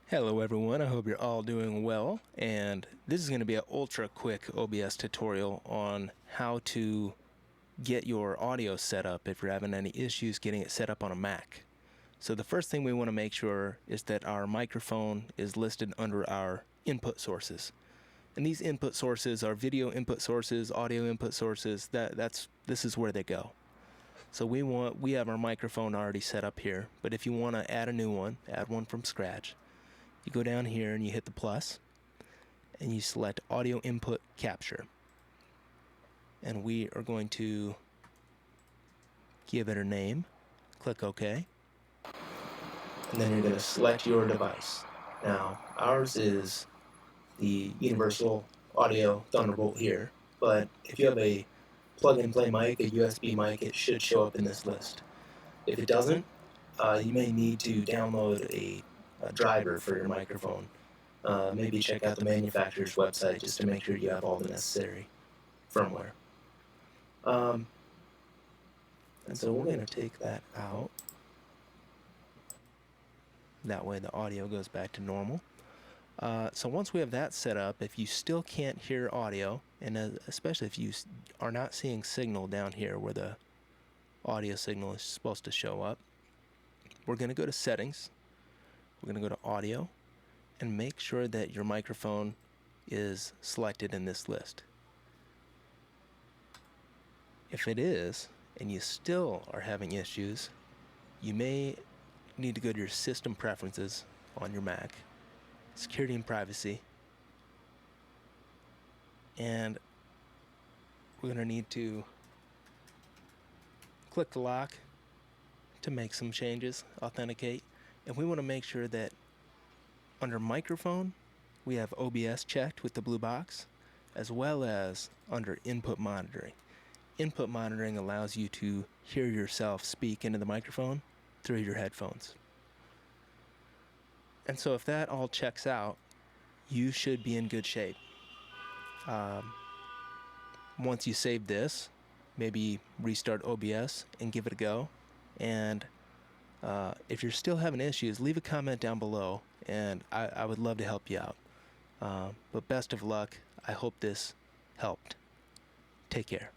Hello everyone, I hope you're all doing well, and this is going to be an ultra quick OBS tutorial on how to get your audio set up if you're having any issues getting it set up on a Mac. So the first thing we want to make sure is that our microphone is listed under our input sources. And these input sources are video input sources, audio input sources. This is where they go. So we have our microphone already set up here, but if you want to add a new one, add one from scratch. You go down here and you hit the plus and you select audio input capture, and we are going to give it a name, click OK, and then you're going to select your device. Now ours is the universal audio Thunderbolt here, but if you have a plug and play mic, a USB mic, it should show up in this list. If it doesn't, you may need to download a driver for your microphone. Maybe check out the manufacturer's website just to make sure you have all the necessary firmware. And so we're going to take that out. That way the audio goes back to normal. So once we have that set up, if you still can't hear audio, and especially if you are not seeing signal down here where the audio signal is supposed to show up, we're going to go to settings, we're going to go to audio, and make sure that your microphone is selected in this list. If it is, and you still are having issues, you may need to go to your system preferences on your Mac, security and privacy, and we're going to need to click the lock to make some changes, authenticate, and we want to make sure that under microphone we have OBS checked with the blue box, as well as under input monitoring. Input monitoring allows you to hear yourself speak into the microphone through your headphones. And so if that all checks out, you should be in good shape. Once you save this, maybe restart OBS and give it a go. And if you're still having issues, leave a comment down below, and I would love to help you out. But best of luck. I hope this helped. Take care.